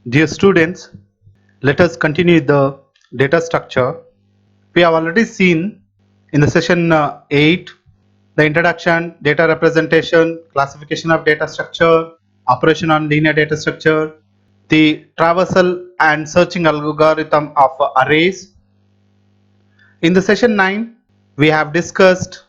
Dear students, let us continue the data structure. We have already seen in the session 8 the introduction, data representation, classification of data structure, operation on linear data structure, the traversal and searching algorithm of arrays. In the session 9, we have discussed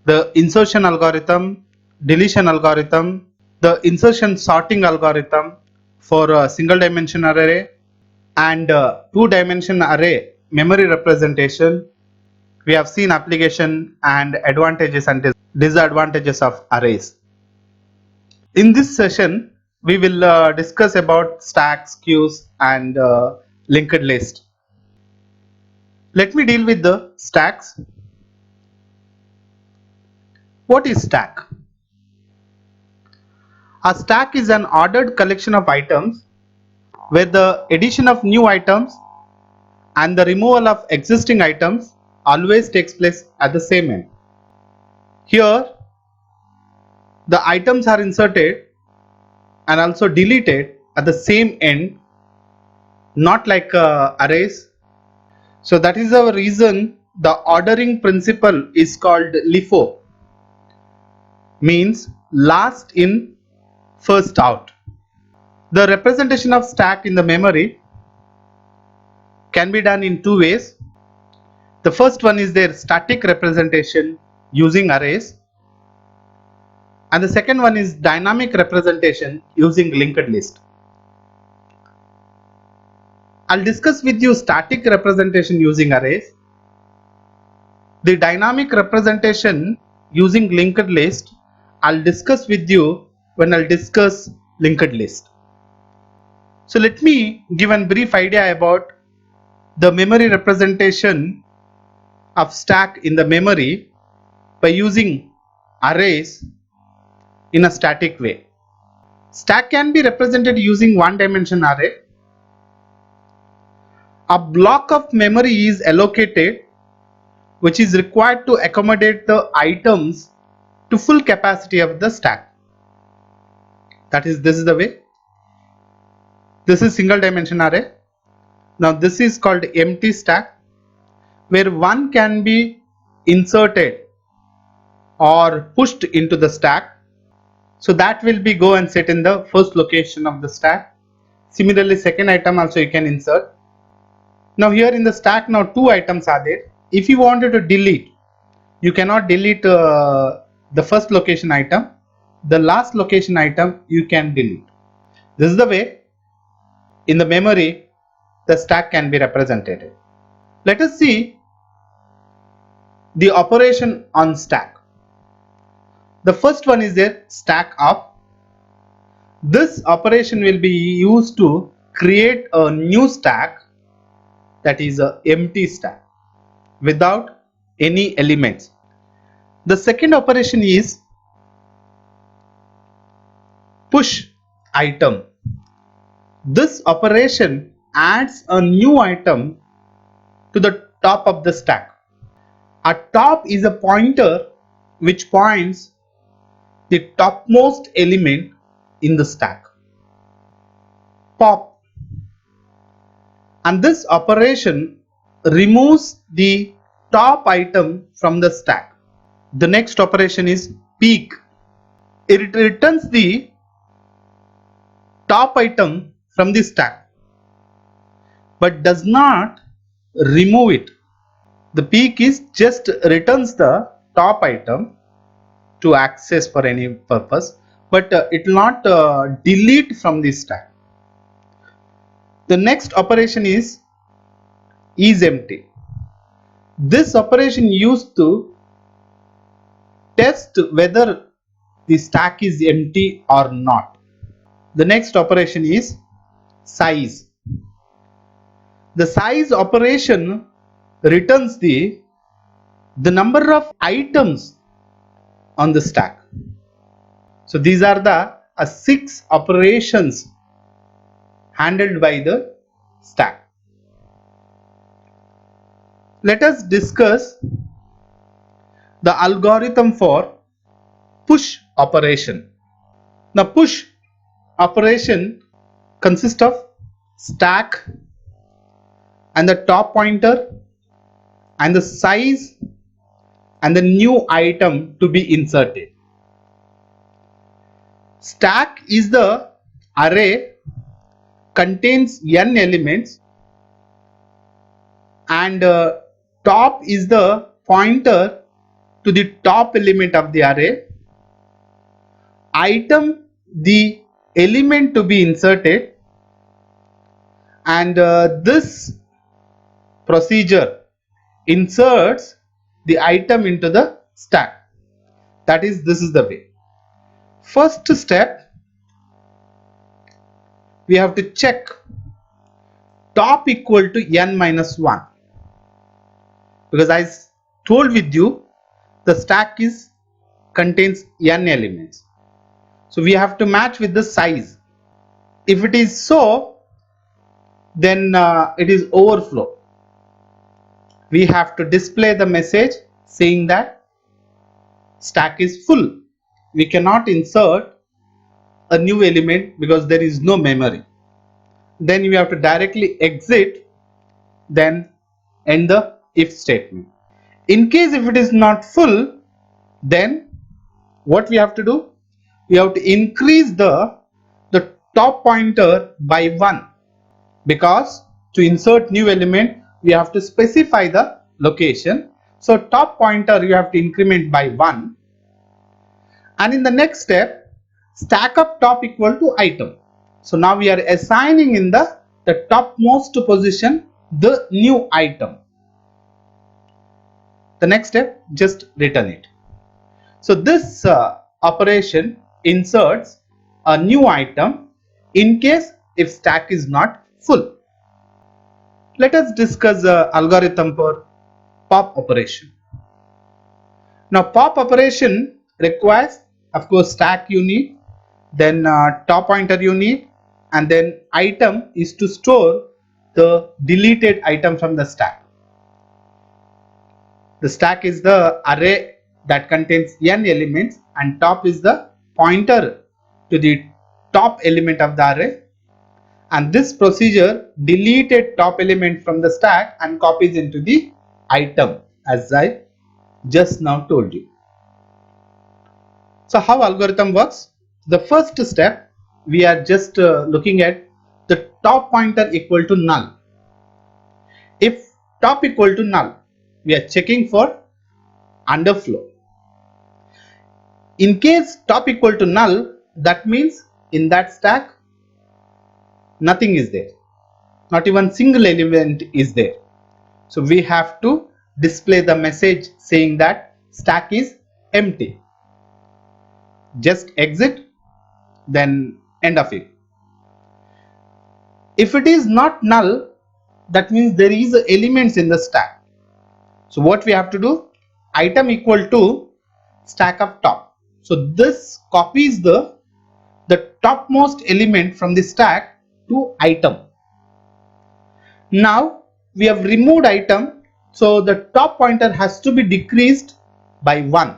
the insertion algorithm, deletion algorithm, the insertion sorting algorithm for a single dimension array and two dimension array memory representation. We have seen application and advantages and disadvantages of arrays. In this session, we will discuss about stacks, queues and linked list. Let me deal with the stacks. What is stack? A stack is an ordered collection of items where the addition of new items and the removal of existing items always takes place at the same end. Here, the items are inserted and also deleted at the same end, not like arrays. So that is the reason the ordering principle is called LIFO, means last in, first out. The representation of stack in the memory can be done in two ways. The first one is their static representation using arrays, and the second one is dynamic representation using linked list. I'll discuss with you static representation using arrays. The dynamic representation using linked list I'll discuss with you when I'll discuss linked list. So let me give a brief idea about the memory representation of stack in the memory by using arrays in a static way. Stack can be represented using one dimension array. A block of memory is allocated which is required to accommodate the items to full capacity of the stack. That is, this is the way. This is single dimension array. Now this is called empty stack, where one can be inserted or pushed into the stack. So that will be go and sit in the first location of the stack. Similarly, second item also you can insert. Now here in the stack, now two items are there. If you wanted to delete, you cannot delete the first location item. The last location item you can delete. This is the way in the memory the stack can be represented. Let us see the operation on stack. The first one is there, stack up. This operation will be used to create a new stack, that is an empty stack without any elements. The second operation is push item. This operation adds a new item to the top of the stack. A top is a pointer which points the topmost element in the stack. Pop. And this operation removes the top item from the stack. The next operation is peek. It returns the top item from the stack but does not remove it. The peek is just returns the top item to access for any purpose, but it will not delete from the stack. The next operation is empty. This operation used to test whether the stack is empty or not. The next operation is size. The size operation returns the number of items on the stack. So these are the 6 operations handled by the stack. Let us discuss the algorithm for push operation. Now push operation consists of stack and the top pointer and the size and the new item to be inserted. Stack is the array contains n elements, and top is the pointer to the top element of the array. Item, the element to be inserted, and this procedure inserts the item into the stack. That is, this is the way. First step, we have to check top equal to n minus 1, because I told with you the stack contains n elements, so we have to match with the size. If it is so, then it is overflow. We have to display the message saying that stack is full. We cannot insert a new element because there is no memory. Then we have to directly exit, then end the if statement. In case if it is not full, then what we have to do? We have to increase the top pointer by 1, because to insert new element we have to specify the location. So top pointer you have to increment by 1, and in the next step, stack up top equal to item. So now we are assigning in the topmost position the new item. The next step, just return it. So this operation inserts a new item in case if stack is not full. Let us discuss the algorithm for pop operation. Now pop operation requires, of course, stack you need, then top pointer you need, and then item is to store the deleted item from the stack. The stack is the array that contains n elements, and top is the pointer to the top element of the array, and this procedure deleted top element from the stack and copies into the item, as I just now told you. So how algorithm works? The first step, we are just looking at the top pointer equal to null. If top equal to null, we are checking for underflow. In case top equal to null, that means in that stack nothing is there, not even single element is there. So we have to display the message saying that stack is empty. Just exit, then end of it. If it is not null, that means there is elements in the stack. So what we have to do? Item equal to stack of top. So this copies the topmost element from the stack to item. Now we have removed item, so the top pointer has to be decreased by 1.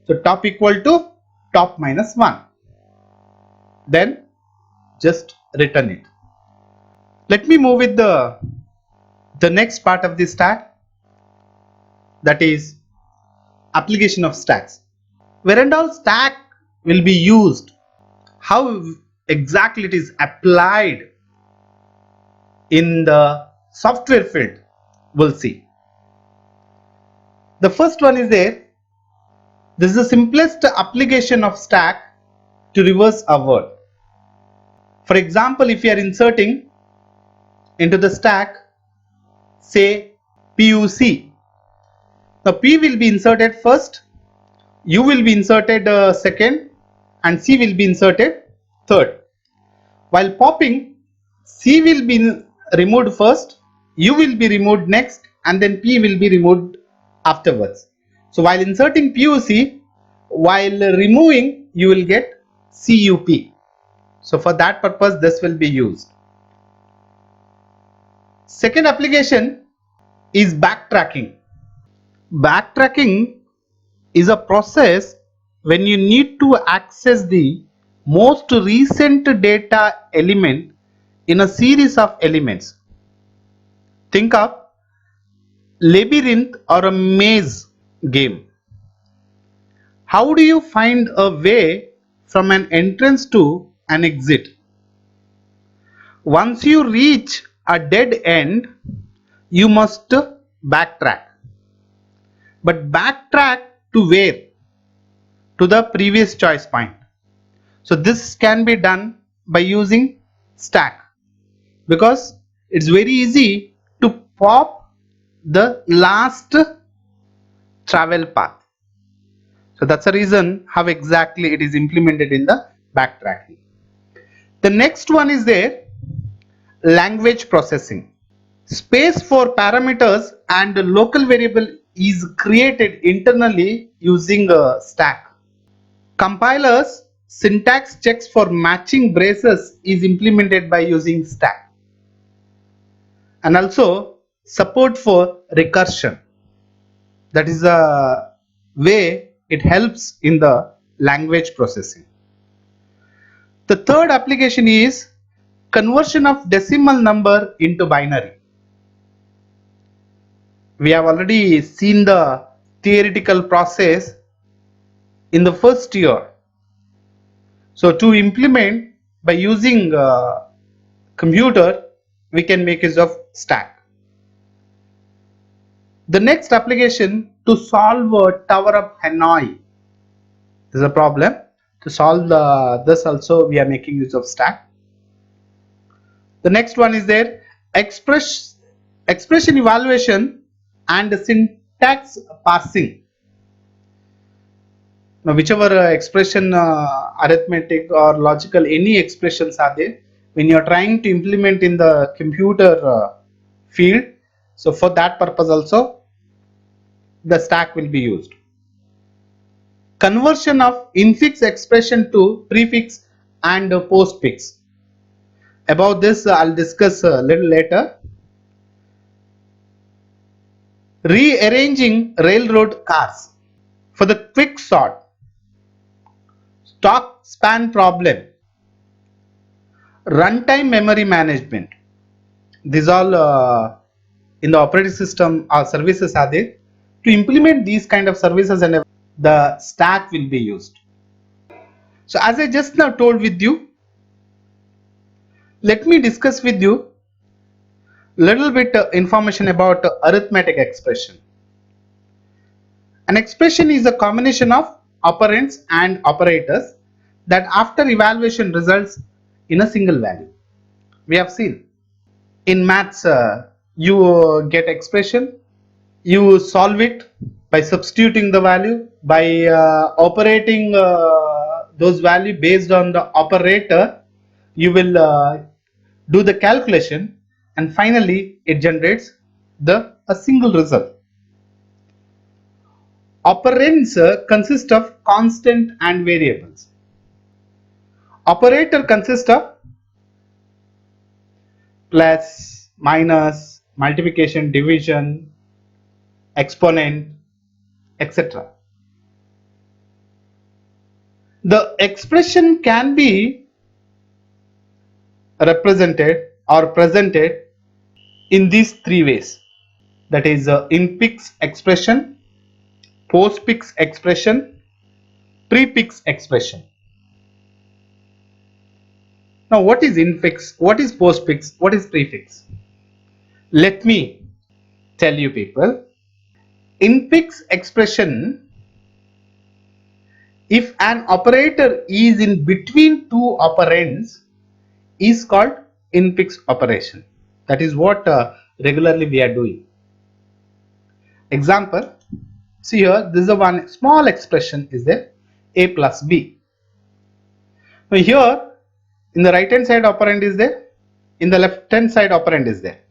So top equal to top minus 1. Then just return it. Let me move with the next part of the stack, that is application of stacks. Where and all stack will be used, how exactly it is applied in the software field, we'll see. The first one is there. This is the simplest application of stack to reverse a word. For example, if you are inserting into the stack, say PUC. Now P will be inserted first, U will be inserted second, and C will be inserted third. While popping, C will be removed first, U will be removed next, and then P will be removed afterwards. So while inserting PUC, while removing, you will get CUP. So for that purpose, this will be used. Second application is backtracking. Backtracking is a process when you need to access the most recent data element in a series of elements. Think of labyrinth or a maze game. How do you find a way from an entrance to an exit? Once you reach a dead end, you must backtrack. But backtrack to where? To the previous choice point. So this can be done by using stack, because it's very easy to pop the last travel path. So that's the reason how exactly it is implemented in the backtracking. The next one is there, language processing. Space for parameters and the local variable is created internally using a stack. Compilers syntax checks for matching braces is implemented by using stack. And also support for recursion. That is a way it helps in the language processing. The third application is conversion of decimal number into binary. We have already seen the theoretical process in the first year. So to implement by using computer, we can make use of stack. The next application, to solve Tower of Hanoi. This is a problem. To solve this also we are making use of stack. The next one is there, expression evaluation and syntax parsing. Now whichever expression, arithmetic or logical, any expressions are there, when you are trying to implement in the computer field, so for that purpose also the stack will be used. Conversion of infix expression to prefix and postfix. About this I'll discuss a little later. Rearranging railroad cars. For the quick sort, stock span problem, runtime memory management. These all in the operating system or services are there. To implement these kind of services, and the stack will be used. So as I just now told with you, let me discuss with you little bit information about arithmetic expression. An expression is a combination of operands and operators that after evaluation results in a single value. We have seen in maths, you get expression, you solve it by substituting the value, by operating those value based on the operator, you will do the calculation, and finally it generates a single result. Operands consist of constant and variables. Operator consists of plus, minus, multiplication, division, exponent, etc. The expression can be represented or presented in these three ways. That is infix expression, postfix expression, prefix expression. Now what is infix, what is postfix, what is prefix? Let me tell you people. Infix expression, if an operator is in between two operands, is called infix operation. That is what regularly we are doing. Example, see here, this is a one small expression is there, a plus b. Now here in the right hand side operand is there, in the left hand side operand is there.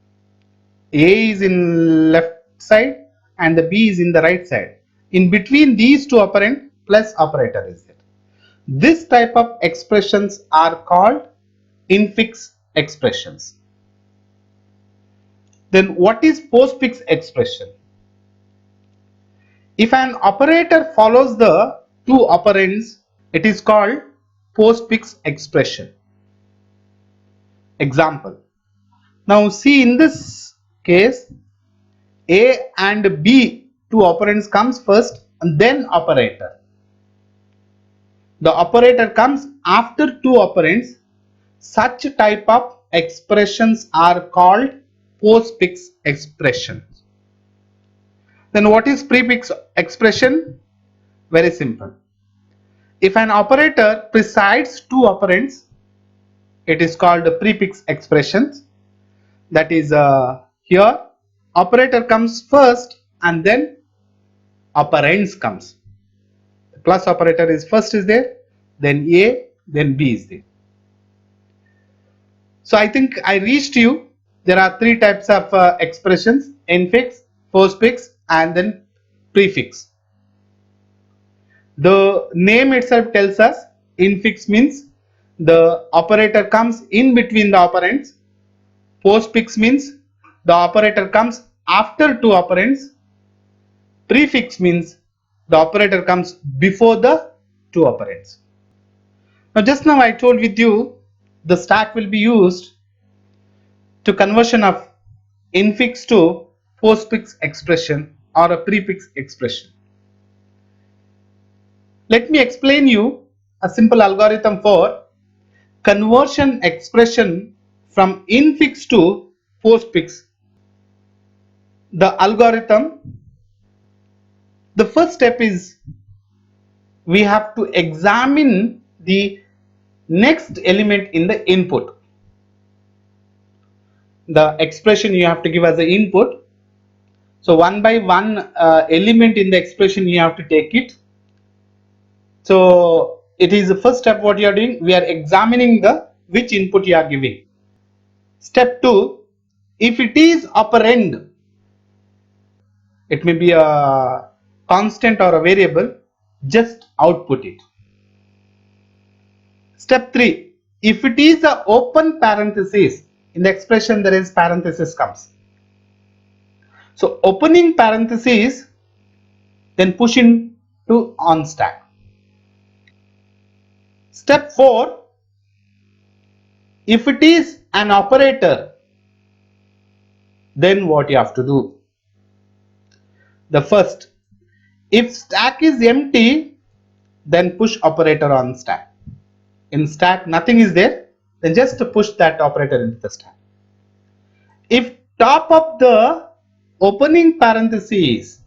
A is in left side and the b is in the right side. In between these two operand, plus operator is there. This type of expressions are called infix expressions. Then what is postfix expression? If an operator follows the two operands, it is called postfix expression. Example. Now see, in this case, A and B, two operands comes first and then operator. The operator comes after two operands. Such type of expressions are called postfix expressions. Then what is prefix expression? Very simple. If an operator precedes two operands, it is called prefix expressions. That is, here operator comes first and then operands comes. The plus operator is first is there, then A, then B is there. So I think I reached you. There are three types of expressions: infix, postfix, and then prefix. The name itself tells us infix means the operator comes in between the operands. Postfix means the operator comes after two operands. Prefix means the operator comes before the two operands. Now just now I told with you the stack will be used to conversion of infix to postfix expression or a prefix expression. Let me explain you a simple algorithm for conversion expression from infix to postfix. The algorithm, the first step is we have to examine the next element in the input. The expression you have to give as the input. So one by one element in the expression you have to take it. So it is the first step what you are doing. We are examining the which input you are giving. Step 2, if it is operand, it may be a constant or a variable, just output it. Step 3, if it is a open parenthesis, in the expression there is parenthesis comes. So opening parenthesis, then push into on stack. Step 4, if it is an operator, then what you have to do? The first, if stack is empty, then push operator on stack. In stack nothing is there, then just push that operator into the stack. If top of the opening parentheses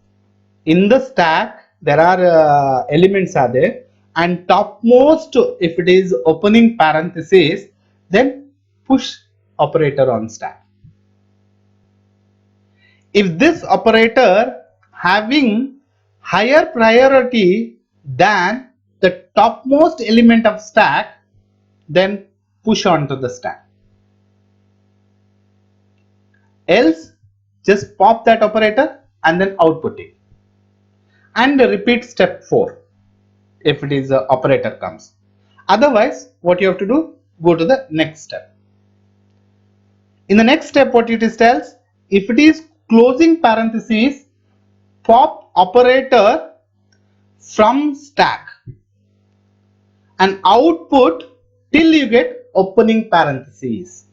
in the stack there are elements are there, and topmost if it is opening parentheses, then push operator on stack. If this operator having higher priority than the topmost element of stack, then push onto the stack. Else just pop that operator and then output it, and repeat step 4 if it is operator comes. Otherwise what you have to do, go to the next step. In the next step what it is tells, if it is closing parentheses, pop operator from stack and output till you get opening parentheses.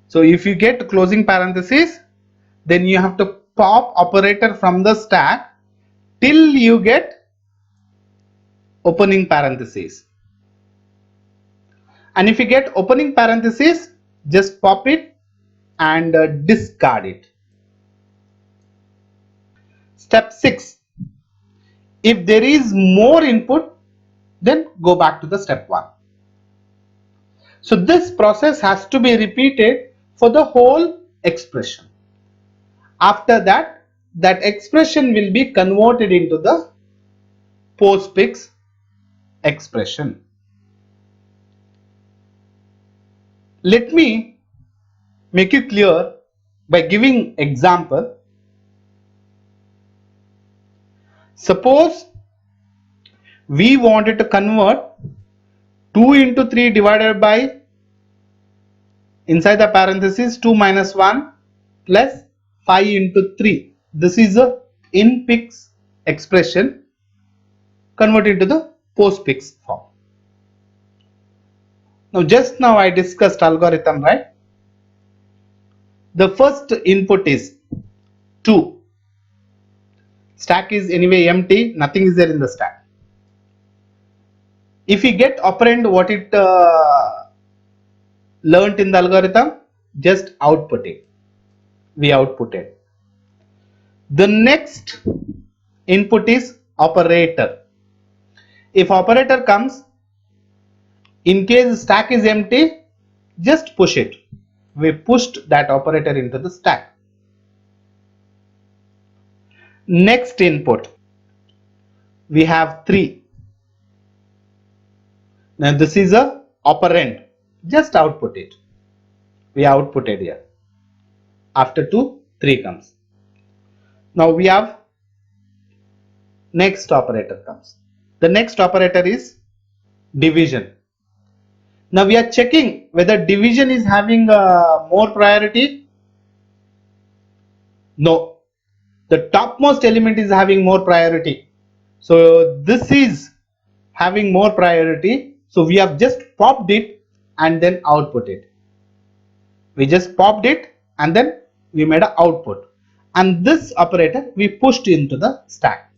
So if you get closing parentheses, then you have to pop operator from the stack till you get opening parentheses. And if you get opening parentheses, just pop it and discard it. Step 6, if there is more input, then go back to the step 1. So this process has to be repeated for the whole expression. After that, that expression will be converted into the postfix expression. Let me make it clear by giving example. Suppose we wanted to convert 2 into 3 divided by, inside the parenthesis, 2 minus 1 plus 5 into 3. This is a infix expression converted to the postfix form. Now just now I discussed algorithm, right? The first input is 2. Stack is anyway empty, nothing is there in the stack. If we get operand, what it learnt in the algorithm, just output it. We output it. The next input is operator. If operator comes, in case stack is empty, just push it. We pushed that operator into the stack. Next input, we have 3. Now this is a operand. Just output it. We outputted here. After 2, 3 comes. Now we have next operator comes. The next operator is division. Now we are checking whether division is having more priority. No, the topmost element is having more priority. So this is having more priority. So we have just popped it and then output it. We just popped it and then we made an output. And this operator we pushed into the stack.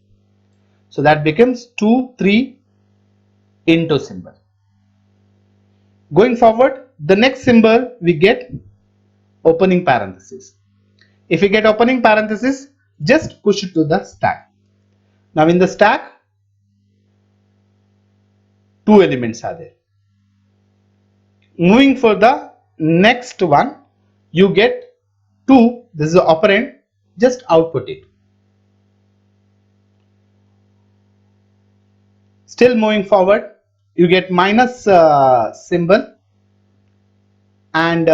So that becomes 2, 3 into symbol. Going forward, the next symbol we get opening parenthesis. If we get opening parenthesis, just push it to the stack. Now in the stack, 2 elements are there. Moving for the next one, you get 2, this is the operand, just output it. Still moving forward, you get minus symbol, and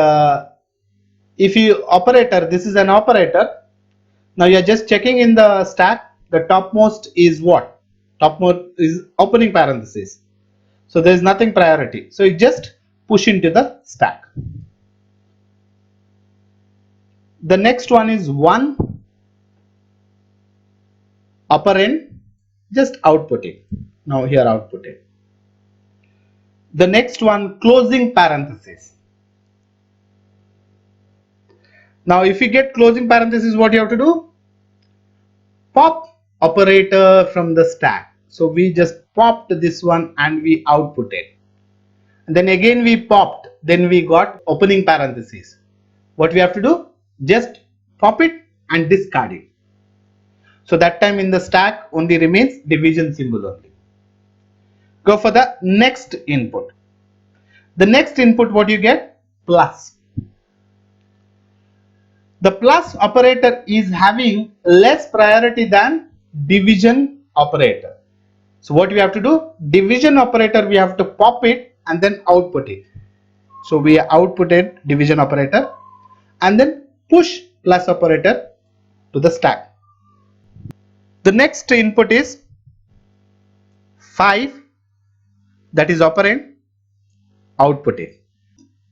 if you operator, this is an operator. Now you are just checking in the stack, the topmost is what? Topmost is opening parenthesis. So there is nothing priority. So you just push into the stack. The next one is 1 operand, just output it. Now here output it. The next one, closing parenthesis. Now if you get closing parenthesis, what you have to do? Pop operator from the stack. So we just popped this one and we output it. And then again we popped, then we got opening parenthesis. What we have to do? Just pop it and discard it. So that time in the stack only remains division symbol only. Go for the next input. The next input, what you get? Plus. The plus operator is having less priority than division operator. So what we have to do? Division operator we have to pop it and then output it. So we outputted division operator and then push plus operator to the stack. The next input is 5, that is operand, output it.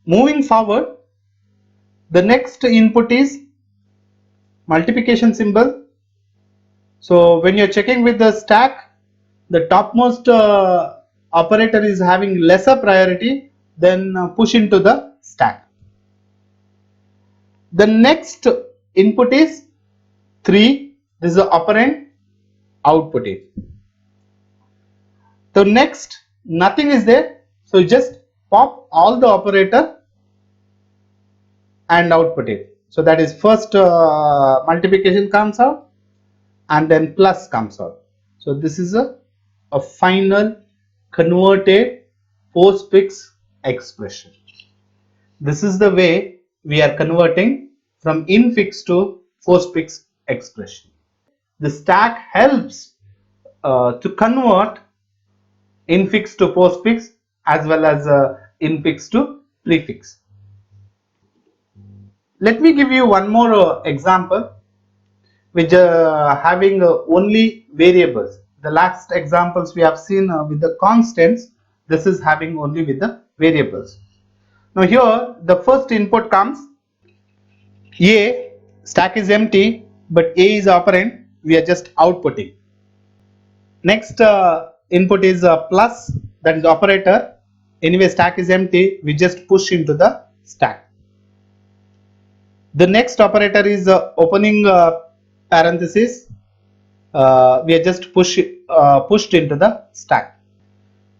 Moving forward, the next input is multiplication symbol. So when you're checking with the stack, the topmost operator is having lesser priority, then push into the stack. The next input is 3, this is the operand, output it. So next, nothing is there, so just pop all the operator and output it. So that is first multiplication comes out and then plus comes out. So this is a final converted postfix expression. This is the way we are converting from infix to postfix expression. The stack helps to convert infix to postfix as well as infix to prefix. Let me give you one more example which having only variables. The last examples we have seen with the constants, this is having only with the variables. Now here the first input comes A, stack is empty but A is operand, we are just outputting. Next input is plus, that is operator, Anyway, stack is empty. We just push into the stack. The next operator is opening parenthesis. We are just pushed into the stack.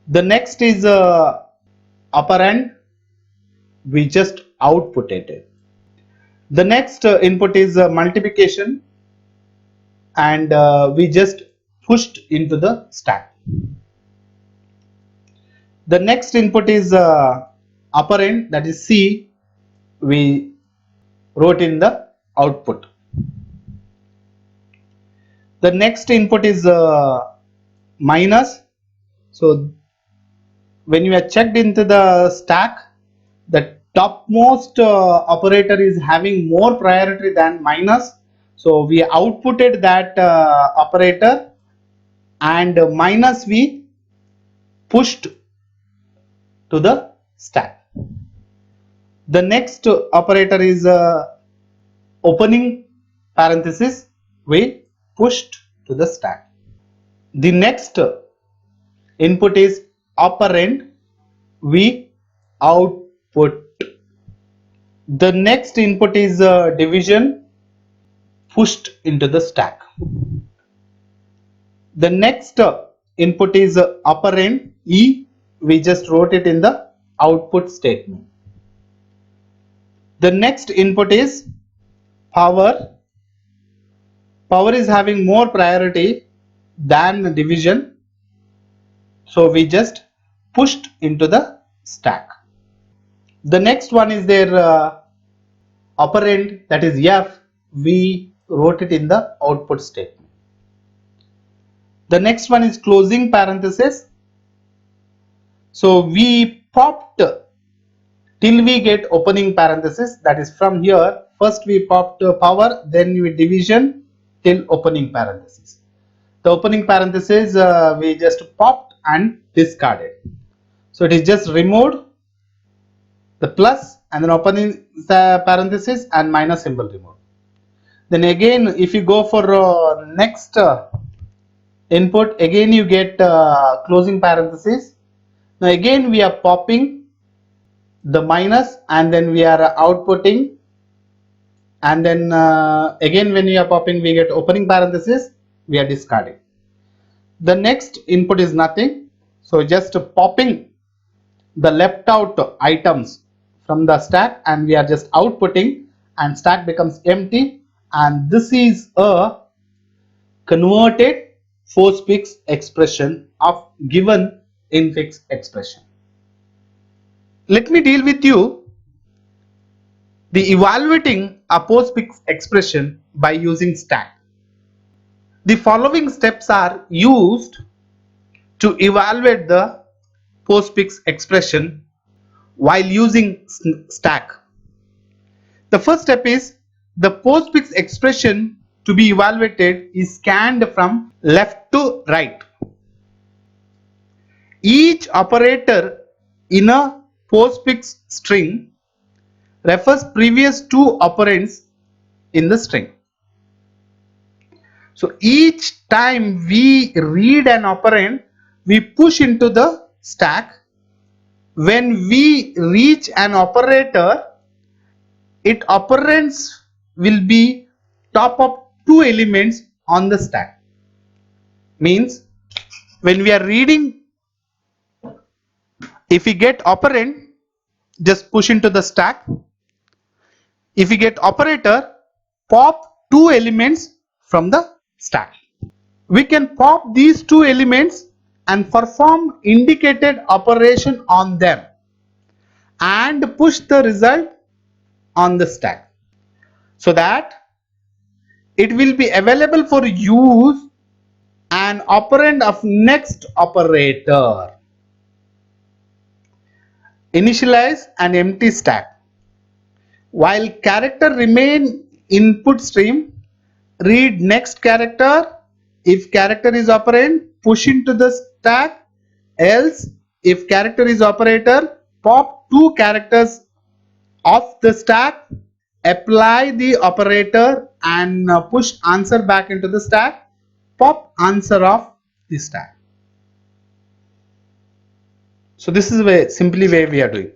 The next is operand. We just output it. The next input is multiplication, and we just pushed into the stack. The next input is operand, that is C. We wrote in the output. The next input is minus. So when you are checked into the stack, the topmost operator is having more priority than minus. So we outputted that operator, and minus we pushed to the stack. The next operator is opening parenthesis. We pushed to the stack. The next input is operand. We output. The next input is division, pushed into the stack. The next input is operand E. We just wrote it in the output statement. The next input is power. Power is having more priority than division, so we just pushed into the stack. The next one is their operand, that is F. We wrote it in the output statement. The next one is closing parenthesis. So we popped till we get opening parenthesis, that is from here. First we popped power, then we division till opening parenthesis. The opening parenthesis we just popped and discarded. So it is just removed, the plus and then opening parenthesis and minus symbol removed. Then again, if you go for next input, again you get closing parenthesis. Now again we are popping the minus, and then we are outputting, and then again when we are popping we get opening parenthesis, we are discarding. The next input is nothing, so just popping the left out items from the stack, and we are just outputting, and stack becomes empty, and this is a converted postfix expression of given infix expression. Let me deal with you the evaluating a postfix expression by using stack. The following steps are used to evaluate the postfix expression while using stack. The first step is the postfix expression to be evaluated is scanned from left to right. Each operator in a postfix string refers previous two operands in the string. So each time we read an operand, we push into the stack. When we reach an operator, its operands will be top of two elements on the stack. Means when we are reading, if we get operand, just push into the stack. If we get operator, pop two elements from the stack. We can pop these two elements and perform indicated operation on them and push the result on the stack, so that it will be available for use an operand of next operator. Initialize an empty stack. While character remain input stream, read next character. If character is operand, push into the stack. Else, if character is operator, pop two characters of the stack, apply the operator and push answer back into the stack, pop answer of the stack. So this is way simply way we are doing.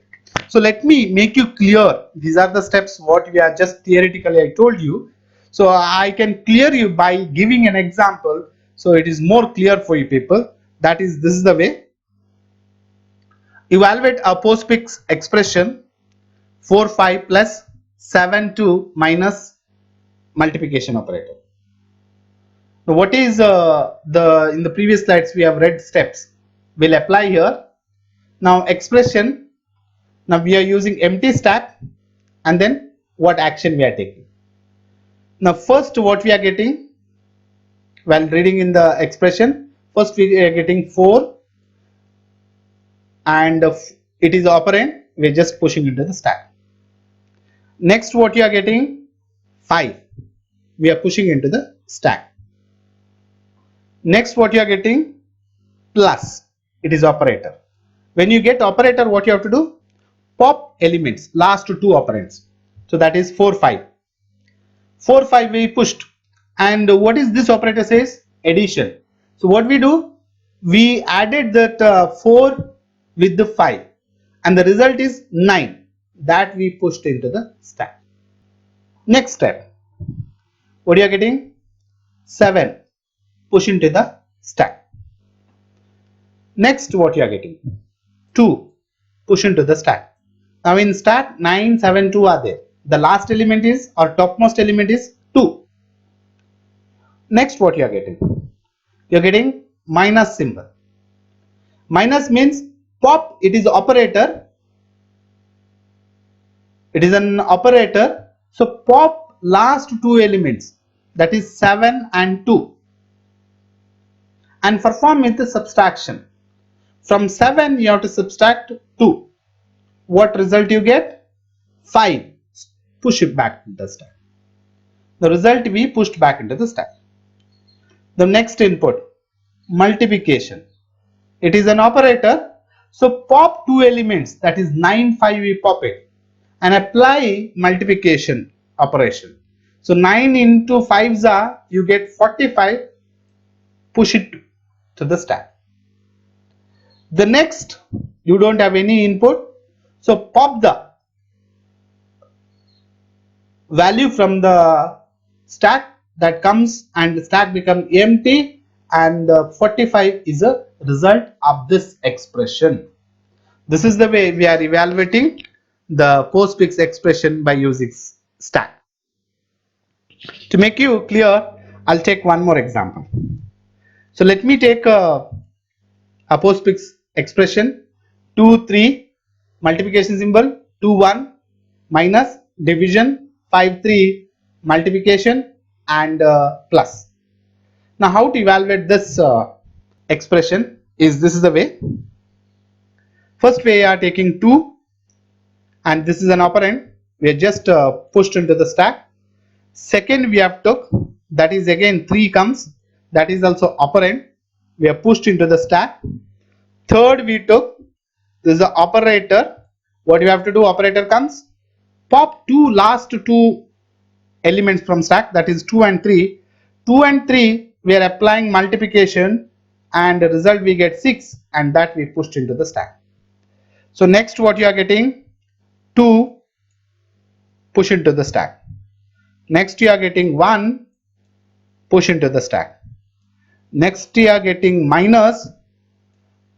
So let me make you clear. These are the steps what we are just theoretically I told you. So I can clear you by giving an example. So it is more clear for you people. That is, this is the way. Evaluate a postfix expression 4 5 plus 7 2 minus multiplication operator. Now what is the in the previous slides we have read steps. We'll apply here. Now expression. Now we are using empty stack and then what action we are taking. Now first what we are getting while reading in the expression, first we are getting 4 and it is operand, we are just pushing into the stack. Next what you are getting 5, we are pushing into the stack. Next what you are getting plus, it is operator. When you get operator, what you have to do? Pop elements, last 2 operands. So that is 4 5. 4 5 we pushed, and what is this operator says? Addition. So what we do, we added that 4 with the 5 and the result is 9, that we pushed into the stack. Next step, what you are getting? 7, push into the stack. Next what you are getting? 2, push into the stack. Now in stack 9 7 2 are there. The last element is, or topmost element is 2. Next what you are getting? You are getting minus symbol. Minus means pop, it is operator. It is an operator. So pop last 2 elements, that is 7 and 2, and perform with the subtraction. From 7 you have to subtract 2. What result you get? 5. Push it back into the stack. The result we pushed back into the stack. The next input, multiplication. It is an operator. So pop 2 elements, that is 9 5, we pop it and apply multiplication operation. So 9 into 5s are, you get 45, push it to the stack. The next, you don't have any input, so pop the value from the stack that comes and the stack become empty, and 45 is a result of this expression. This is the way we are evaluating the postfix expression by using stack. To make you clear, I'll take one more example. So let me take a postfix expression 2 3 multiplication symbol 2 1 minus division 5 3 multiplication and plus. Now how to evaluate this expression is, this is the way. First we are taking 2 and this is an operand, we are just pushed into the stack. Second we have took, that is again 3 comes, that is also operand, we are pushed into the stack. Third we took, this is the operator, what you have to do, operator comes, pop last 2 elements from stack, that is 2 and 3. 2 and 3 we are applying multiplication and the result we get 6, and that we pushed into the stack. So next what you are getting, 2, push into the stack. Next you are getting 1, push into the stack. Next you are getting minus,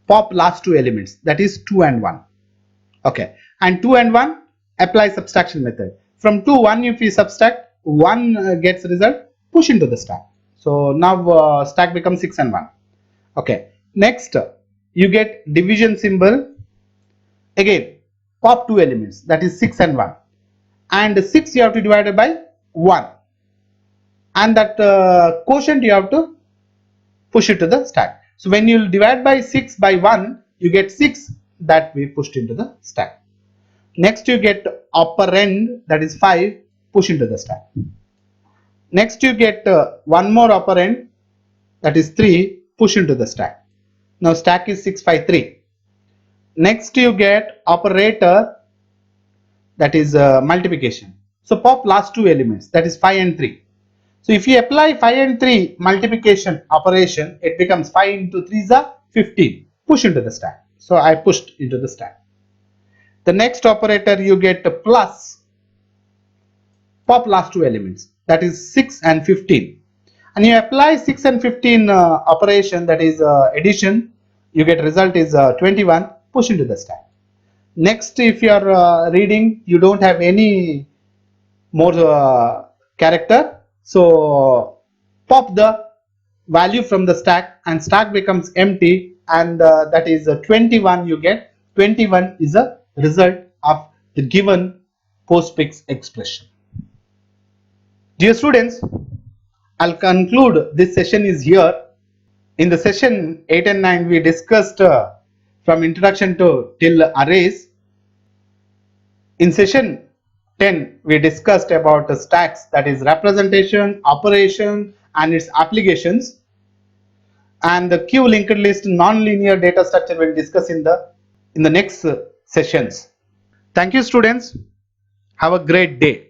pop last 2 elements, that is 2 and 1. Okay, and 2 and 1, apply subtraction method. From 2 1, if you subtract 1 gets result, push into the stack. So now stack becomes 6 and 1. Okay, next you get division symbol. Again pop 2 elements, that is 6 and 1, and 6 you have to divide it by 1, and that quotient you have to push it to the stack. So when you divide by 6 by 1, you get 6, that we pushed into the stack. Next you get operand, that is 5, push into the stack. Next you get one more operand, that is 3, push into the stack. Now stack is 6 5 3. Next you get operator, that is multiplication. So pop last 2 elements, that is 5 and 3. So if you apply 5 and 3 multiplication operation, it becomes 5 into 3 is 15, push into the stack. So I pushed into the stack. The next operator, you get a plus, pop last two elements, that is 6 and 15, and you apply 6 and 15 operation, that is addition, you get result is 21, push into the stack. Next, if you are reading, you don't have any more character, so pop the value from the stack and stack becomes empty, and that is 21, you get 21 is a result of the given postfix expression. Dear students, I'll conclude this session is here. In the session 8 and 9 we discussed from introduction to till arrays. In session 10 we discussed about the stacks, that is representation, operation and its applications, and the queue linked list non-linear data structure we'll discuss in the next sessions. Thank you students, have a great day.